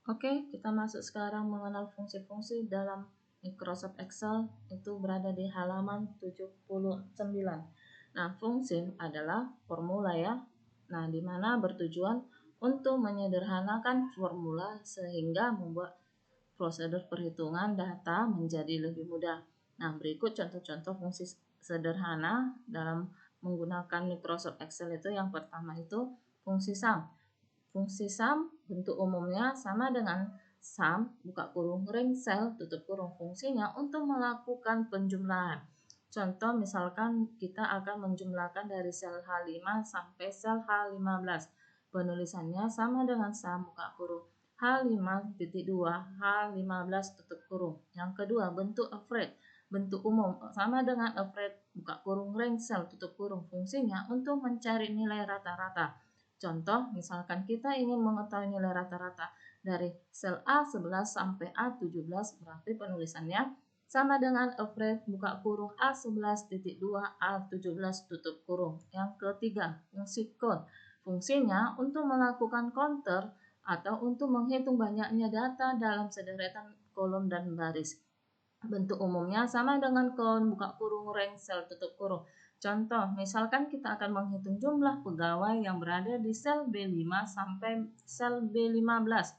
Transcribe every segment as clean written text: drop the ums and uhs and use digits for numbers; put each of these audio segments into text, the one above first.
Oke, kita masuk sekarang mengenal fungsi-fungsi dalam Microsoft Excel. Itu berada di halaman 79. Nah, fungsi adalah formula ya. Nah, di mana bertujuan untuk menyederhanakan formula sehingga membuat prosedur perhitungan data menjadi lebih mudah. Nah, berikut contoh-contoh fungsi sederhana dalam menggunakan Microsoft Excel itu. Yang pertama itu fungsi sum. Fungsi sum bentuk umumnya sama dengan sum buka kurung ring sel tutup kurung. Fungsinya untuk melakukan penjumlahan. Contoh misalkan kita akan menjumlahkan dari sel H5 sampai sel H15. Penulisannya sama dengan sum buka kurung H5.2 H15 tutup kurung. Yang kedua bentuk average. Bentuk umum sama dengan average buka kurung ring sel tutup kurung. Fungsinya untuk mencari nilai rata-rata. Contoh, misalkan kita ingin mengetahui nilai rata-rata dari sel A11 sampai A17, berarti penulisannya sama dengan average buka kurung A11.2 A17 tutup kurung. Yang ketiga, fungsi count. Fungsinya untuk melakukan counter atau untuk menghitung banyaknya data dalam sederetan kolom dan baris. Bentuk umumnya sama dengan count buka kurung rank sel tutup kurung. Contoh, misalkan kita akan menghitung jumlah pegawai yang berada di sel B5 sampai sel B15.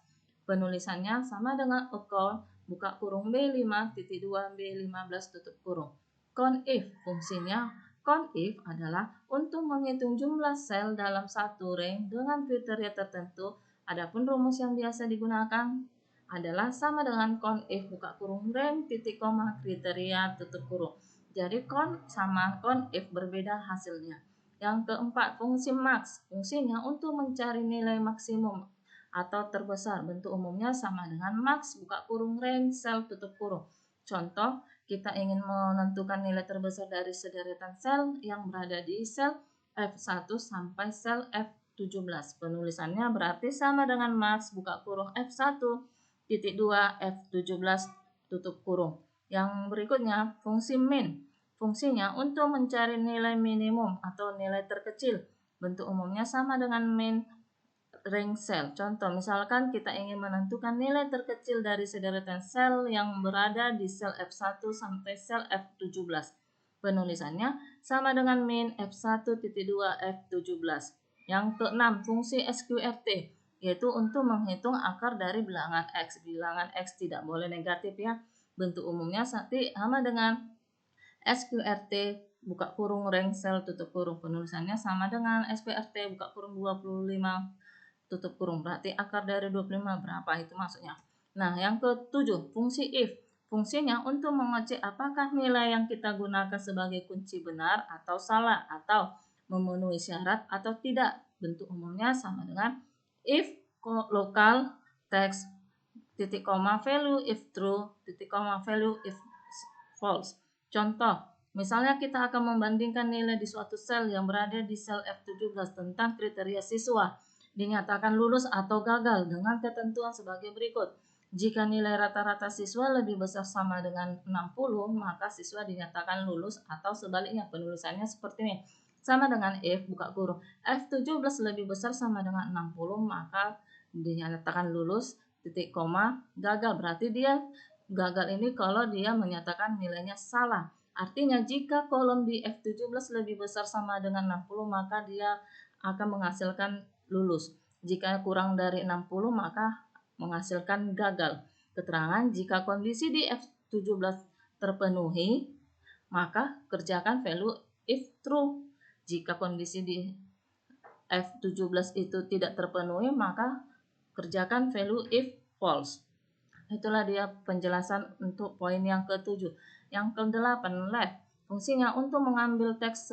Penulisannya sama dengan account buka kurung B5.2 B15 tutup kurung. COUNTIF fungsinya COUNTIF adalah untuk menghitung jumlah sel dalam satu rank dengan kriteria tertentu. Adapun rumus yang biasa digunakan adalah sama dengan COUNTIF buka kurung rank titik koma kriteria tutup kurung. Jadi count sama COUNTIF berbeda hasilnya. Yang keempat, fungsi max. Fungsinya untuk mencari nilai maksimum atau terbesar. Bentuk umumnya sama dengan max buka kurung rank sel tutup kurung. Contoh, kita ingin menentukan nilai terbesar dari sederetan sel yang berada di sel F1 sampai sel F17. Penulisannya berarti sama dengan max buka kurung F1 titik 2 F17 tutup kurung. Yang berikutnya fungsi min. Fungsinya untuk mencari nilai minimum atau nilai terkecil. Bentuk umumnya sama dengan min rank sel. Contoh misalkan kita ingin menentukan nilai terkecil dari sederetan sel yang berada di sel F1 sampai sel F17. Penulisannya sama dengan min F1.2 F17. Yang keenam, fungsi SQRT, yaitu untuk menghitung akar dari bilangan X. Bilangan X tidak boleh negatif ya. Bentuk umumnya sama dengan SQRT buka kurung rank sel tutup kurung. Penulisannya sama dengan SQRT buka kurung 25 tutup kurung. Berarti akar dari 25 berapa itu maksudnya. Nah, yang ketujuh, fungsi if. Fungsinya untuk mengecek apakah nilai yang kita gunakan sebagai kunci benar atau salah atau memenuhi syarat atau tidak. Bentuk umumnya sama dengan if local text titik koma value if true titik koma value if false. Contoh, misalnya kita akan membandingkan nilai di suatu sel yang berada di sel F17 tentang kriteria siswa dinyatakan lulus atau gagal dengan ketentuan sebagai berikut. Jika nilai rata-rata siswa lebih besar sama dengan 60, maka siswa dinyatakan lulus atau sebaliknya. Penulisannya seperti ini. Sama dengan if buka kurung F17 lebih besar sama dengan 60, maka dinyatakan lulus titik koma gagal. Berarti dia gagal ini kalau dia menyatakan nilainya salah. Artinya jika kolom di F17 lebih besar sama dengan 60, maka dia akan menghasilkan lulus. Jika kurang dari 60, maka menghasilkan gagal. Keterangan jika kondisi di F17 terpenuhi, maka kerjakan value if true. Jika kondisi di F17 itu tidak terpenuhi, maka kerjakan value if false. Itulah dia penjelasan untuk poin yang ketujuh. Yang kedelapan, left. Fungsinya untuk mengambil teks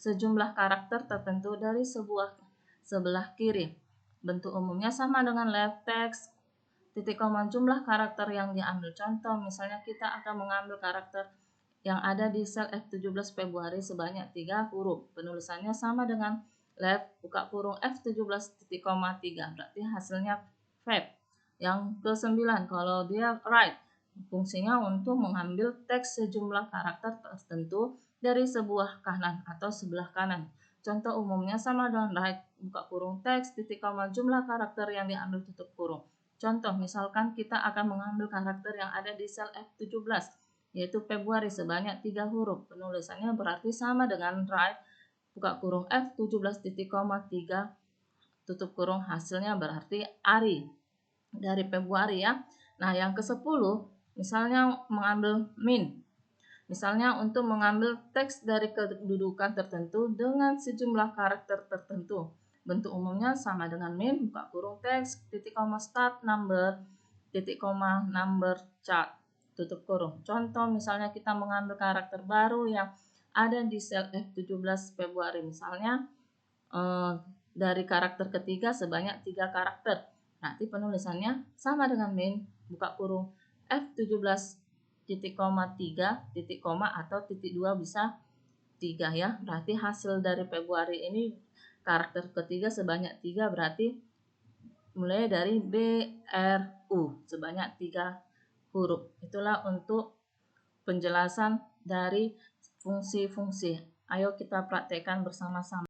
sejumlah karakter tertentu dari sebelah kiri. Bentuk umumnya sama dengan left text titik koma jumlah karakter yang diambil. Contoh, misalnya kita akan mengambil karakter yang ada di sel F17 Februari sebanyak 3 huruf. Penulisannya sama dengan left buka kurung F17 titik koma 3. Berarti hasilnya Feb. Yang ke-9, kalau dia right, fungsinya untuk mengambil teks sejumlah karakter tertentu dari sebuah kanan atau sebelah kanan. Contoh umumnya sama dengan right buka kurung teks titik koma jumlah karakter yang diambil tutup kurung. Contoh, misalkan kita akan mengambil karakter yang ada di sel F17, yaitu Februari sebanyak 3 huruf. Penulisannya berarti sama dengan write, buka kurung F17 titik koma 3, tutup kurung, hasilnya berarti Ari dari Februari ya. Nah, yang ke-10, misalnya mengambil min. Misalnya untuk mengambil teks dari kedudukan tertentu dengan sejumlah karakter tertentu. Bentuk umumnya sama dengan min, buka kurung teks, titik koma start number, titik koma number chart, tutup kurung. Contoh misalnya kita mengambil karakter baru yang ada di sel F17 Februari. Misalnya dari karakter ketiga sebanyak 3 karakter. Nanti penulisannya sama dengan min, buka kurung F17 titik koma 3 titik koma atau titik 2 bisa 3 ya. Berarti hasil dari Februari ini karakter ketiga sebanyak 3, berarti mulai dari BRU sebanyak 3 huruf. Itulah untuk penjelasan dari fungsi-fungsi. Ayo kita praktekkan bersama-sama.